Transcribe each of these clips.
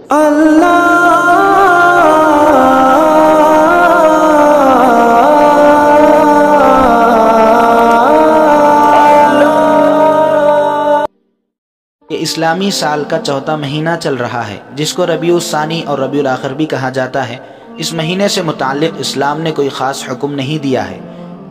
یہ اسلامی سال کا چوتھا مہینہ چل رہا ہے، جس کو ربیع الثانی اور ربیع الاخر بھی کہا جاتا ہے۔ اس مہینے سے متعلق اسلام نے کوئی خاص حکم نہیں دیا ہے،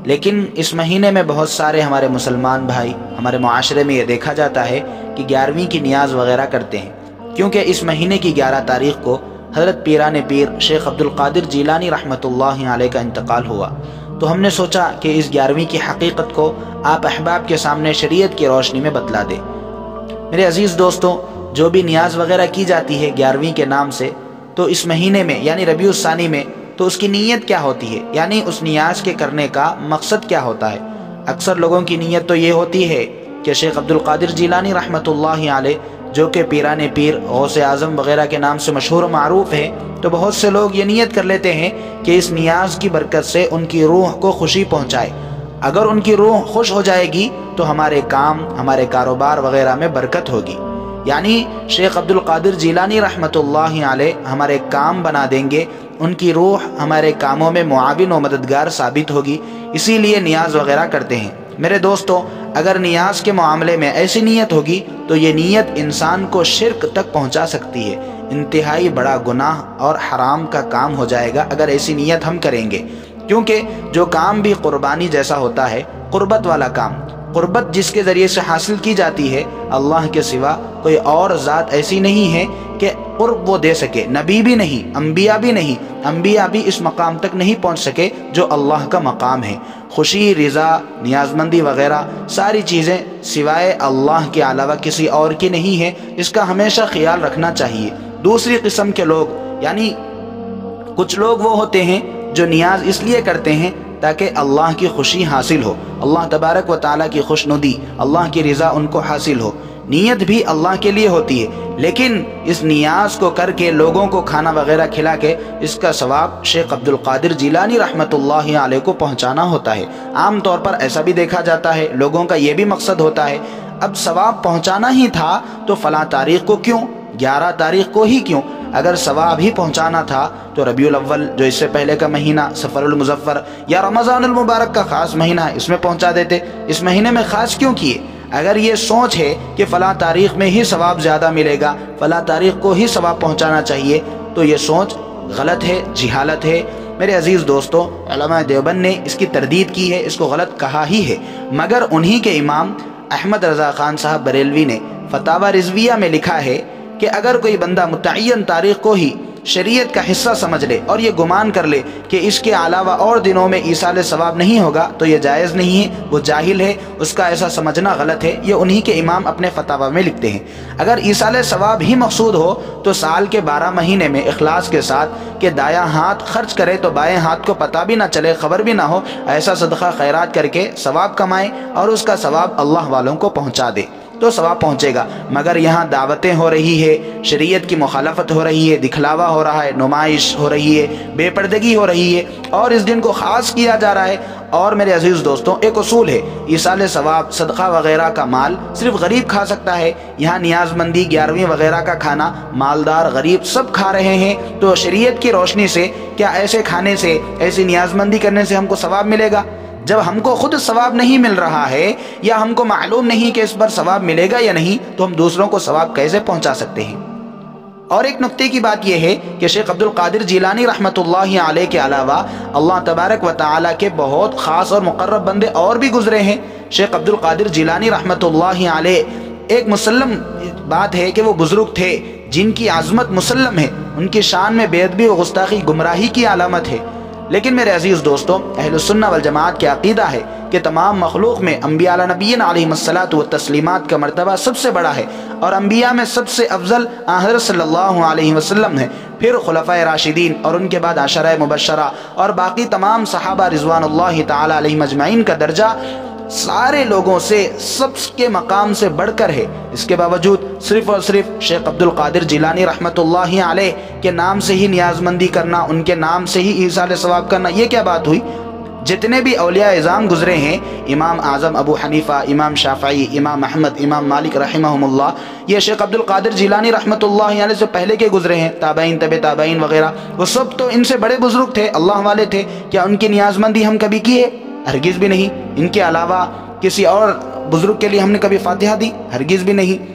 لیکن اس مہینے میں بہت سارے ہمارے مسلمان بھائی، ہمارے معاشرے میں یہ دیکھا جاتا ہے کہ 11ویں کی نیاز وغیرہ کرتے ہیں، کیونکہ اس مہینے کی 11 تاریخ کو حضرت پیران پیر شیخ عبد القادر جیلانی رحمۃ اللہ علیہ کا انتقال ہوا۔ تو ہم نے سوچا کہ اس 11ویں کی حقیقت کو آپ احباب کے سامنے شریعت کی روشنی میں بتلا دیں۔ میرے عزیز دوستوں، جو بھی نیاز وغیرہ کی جاتی ہے 11ویں کے نام سے، تو اس مہینے میں یعنی ربیع الثانی میں، تو اس کی نیت کیا ہوتی ہے، یعنی اس نیاز کے کرنے کا مقصد کیا ہوتا ہے۔ اکثر لوگوں کی نیت تو یہ ہوتی ہے کہ شیخ عبد القادر جیلانی رحمۃ اللہ علیہ، جو کہ پیران پیر، غوث اعظم وغیرہ کے نام سے مشہور و معروف ہے، تو بہت سے لوگ یہ نیت کر لیتے ہیں کہ اس نیاز کی برکت سے ان کی روح کو خوشی پہنچائے۔ اگر ان کی روح خوش ہو جائے گی تو ہمارے کام، ہمارے کاروبار وغیرہ میں برکت ہوگی، یعنی شیخ عبد القادر جیلانی رحمۃ اللہ علیہ ہمارے کام بنا دیں گے، ان کی روح ہمارے کاموں میں معاون و مددگار ثابت ہوگی، اسی لیے نیاز وغیرہ کرتے ہیں۔ میرے دوستوں، اگر نیاز کے معاملے میں ایسی نیت ہوگی تو یہ نیت انسان کو شرک تک پہنچا سکتی ہے، انتہائی بڑا گناہ اور حرام کا کام ہو جائے گا اگر ایسی نیت ہم کریں گے، کیونکہ جو کام بھی قربانی جیسا ہوتا ہے، قربت والا کام، قربت جس کے ذریعے سے حاصل کی جاتی ہے، اللہ کے سوا کوئی اور ذات ایسی نہیں ہے کہ قرب وہ دے سکے، نبی بھی نہیں، انبیاء بھی نہیں، انبیاء بھی اس مقام تک نہیں پہنچ سکے جو اللہ کا مقام ہے۔ خوشی، رضا، نیازمندی وغیرہ ساری چیزیں سوائے اللہ کے علاوہ کسی اور کی نہیں ہے، اس کا ہمیشہ خیال رکھنا چاہیے۔ دوسری قسم کے لوگ، یعنی کچھ لوگ وہ ہوتے ہیں جو نیاز اس لیے کرتے ہیں تاکہ اللہ کی خوشی حاصل ہو، اللہ تبارک و تعالیٰ کی خوشنودی، اللہ کی رضا ان کو حاصل ہو۔ نیت بھی اللہ کے لیے ہوتی ہے، لیکن اس نیاز کو کر کے لوگوں کو کھانا وغیرہ کھلا کے اس کا ثواب شیخ عبد القادر جیلانی رحمۃ اللہ علیہ کو پہنچانا ہوتا ہے۔ عام طور پر ایسا بھی دیکھا جاتا ہے، لوگوں کا یہ بھی مقصد ہوتا ہے، اب ثواب پہنچانا ہی تھا تو فلاں تاریخ کو کیوں، 11 تاریخ کو ہی کیوں؟ اگر ثواب ہی پہنچانا تھا تو ربیع الاول جو اس سے پہلے کا مہینہ، سفر المظفر یا رمضان المبارک کا خاص مہینہ ہے، اس میں پہنچا دیتے، اس مہینے میں خاص کیوں کیے؟ اگر یہ سوچ ہے کہ فلاں تاریخ میں ہی ثواب زیادہ ملے گا، فلاں تاریخ کو ہی ثواب پہنچانا چاہیے، تو یہ سوچ غلط ہے، جہالت ہے۔ میرے عزیز دوستو، علماء دیوبند نے اس کی تردید کی ہے، اس کو غلط کہا ہی ہے، مگر انہی کے امام احمد رضا خان صاحب بریلوی نے فتاوی رضویہ میں لکھا ہے کہ اگر کوئی بندہ متعین تاریخ کو ہی شریعت کا حصہ سمجھ لے اور یہ گمان کر لے کہ اس کے علاوہ اور دنوں میں ایصال ثواب نہیں ہوگا تو یہ جائز نہیں ہے، وہ جاہل ہے، اس کا ایسا سمجھنا غلط ہے۔ یہ انہی کے امام اپنے فتاوی میں لکھتے ہیں۔ اگر ایصال ثواب ہی مقصود ہو تو سال کے 12 مہینے میں اخلاص کے ساتھ کہ دایاں ہاتھ خرچ کرے تو بائیں ہاتھ کو پتہ بھی نہ چلے، خبر بھی نہ ہو، ایسا صدقہ خیرات کر کے ثواب کمائے اور اس کا ثواب اللہ والوں کو پہنچا دے تو ثواب پہنچے گا۔ مگر یہاں دعوتیں ہو رہی ہے، شریعت کی مخالفت ہو رہی ہے، دکھلاوا ہو رہا ہے، نمائش ہو رہی ہے، بے پردگی ہو رہی ہے اور اس دن کو خاص کیا جا رہا ہے۔ اور میرے عزیز دوستوں، ایک اصول ہے، ایصال ثواب، صدقہ وغیرہ کا مال صرف غریب کھا سکتا ہے۔ یہاں نیاز مندی، 11ویں وغیرہ کا کھانا مالدار، غریب سب کھا رہے ہیں، تو شریعت کی روشنی سے کیا ایسے کھانے سے، ایسی نیاز مندی کرنے سے ہم کو ثواب ملے گا؟ جب ہم کو خود ثواب نہیں مل رہا ہے یا ہم کو معلوم نہیں کہ اس پر ثواب ملے گا یا نہیں، تو ہم دوسروں کو ثواب کیسے پہنچا سکتے ہیں؟ اور ایک نقطے کی بات یہ ہے کہ شیخ عبد القادر جیلانی رحمۃ اللہ علیہ کے علاوہ اللہ تبارک و تعالیٰ کے بہت خاص اور مقرب بندے اور بھی گزرے ہیں۔ شیخ عبد القادر جیلانی رحمۃ اللہ علیہ، ایک مسلم بات ہے کہ وہ بزرگ تھے جن کی عظمت مسلم ہے، ان کی شان میں بے ادبی و گستاخی گمراہی کی علامت ہے۔ لیکن میرے عزیز دوستوں، اہل السنہ والجماعت کے عقیدہ ہے کہ تمام مخلوق میں انبیاء علی نبینا علیہم الصلاۃ والتسلیمات کا مرتبہ سب سے بڑا ہے، اور انبیاء میں سب سے افضل حضرت صلی اللہ علیہ وسلم ہے، پھر خلفائے راشدین اور ان کے بعد عشرہ مبشرہ اور باقی تمام صحابہ رضوان اللہ تعالی علیہم اجمعین کا درجہ سارے لوگوں سے سب کے مقام سے بڑھ کر ہے۔ اس کے باوجود صرف اور صرف شیخ عبد القادر جیلانی رحمۃ اللہ علیہ کے نام سے ہی نیاز مندی کرنا، ان کے نام سے ہی ایصال ثواب کرنا، یہ کیا بات ہوئی؟ جتنے بھی اولیاء اعظام گزرے ہیں، امام اعظم ابو حنیفہ، امام شافعی، امام احمد، امام مالک رحمہم اللہ، یہ شیخ عبد القادر جیلانی رحمۃ اللہ علیہ سے پہلے کے گزرے ہیں، تابعین، تبع تابعین وغیرہ، وہ سب تو ان سے بڑے بزرگ تھے، اللہ والے تھے۔ کیا ان کی نیاز مندی ہم کبھی کیے؟ ہرگز بھی نہیں۔ ان کے علاوہ کسی اور بزرگ کے لیے ہم نے کبھی فاتحہ دی؟ ہرگز بھی نہیں۔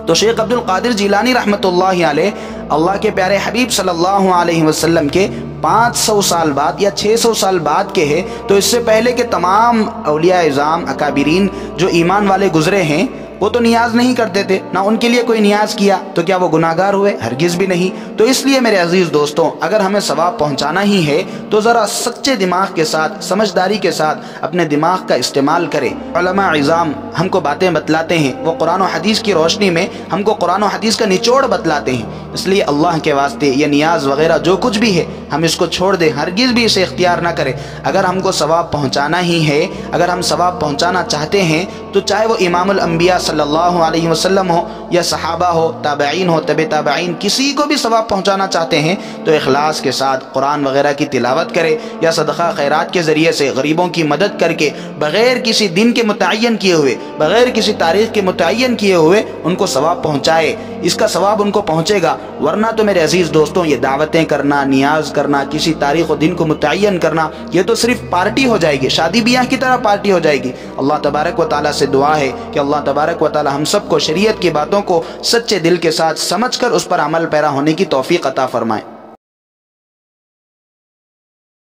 تو شیخ عبد القادر جیلانی رحمۃ اللہ علیہ اللہ کے پیارے حبیب صلی اللہ علیہ وسلم کے 500 سال بعد یا 600 سال بعد کے ہیں، تو اس سے پہلے کے تمام اولیاء اعظام اکابرین جو ایمان والے گزرے ہیں وہ تو نیاز نہیں کرتے تھے، نہ ان کے لیے کوئی نیاز کیا، تو کیا وہ گناہگار ہوئے؟ ہرگز بھی نہیں۔ تو اس لیے میرے عزیز دوستوں، اگر ہمیں ثواب پہنچانا ہی ہے تو ذرا سچے دماغ کے ساتھ، سمجھداری کے ساتھ اپنے دماغ کا استعمال کریں۔ علماء اعظام ہم کو باتیں بتلاتے ہیں، وہ قرآن و حدیث کی روشنی میں ہم کو قرآن و حدیث کا نچوڑ بتلاتے ہیں، اس لیے اللہ کے واسطے یہ نیاز وغیرہ جو کچھ بھی ہے ہم اس کو چھوڑ دیں، ہرگز بھی اسے اختیار نہ کریں۔ اگر ہم کو ثواب پہنچانا ہی ہے، اگر ہم ثواب پہنچانا چاہتے ہیں، تو چاہے وہ امام الانبیاء صلی اللہ علیہ وسلم ہو یا صحابہ ہو، تابعین ہو، تبع تابعین، کسی کو بھی ثواب پہنچانا چاہتے ہیں تو اخلاص کے ساتھ قرآن وغیرہ کی تلاوت کرے، یا صدقہ خیرات کے ذریعے سے غریبوں کی مدد کر کے، بغیر کسی دن کے متعین کیے ہوئے، بغیر کسی تاریخ کے متعین کیے ہوئے ان کو ثواب پہنچائے، اس کا ثواب ان کو پہنچے گا۔ ورنہ تو میرے عزیز دوستوں، یہ دعوتیں کرنا، نیاز کرنا، کسی تاریخ و دن کو متعین کرنا، یہ تو صرف پارٹی ہو جائے گی، شادی بیاہ کی طرح پارٹی ہو جائے گی۔ اللہ تبارک و تعالیٰ سے دعا ہے کہ اللہ تبارک و تعالیٰ ہم سب کو شریعت کی باتوں کو سچے دل کے ساتھ سمجھ کر اس پر عمل پیرا ہونے کی توفیق عطا فرمائے۔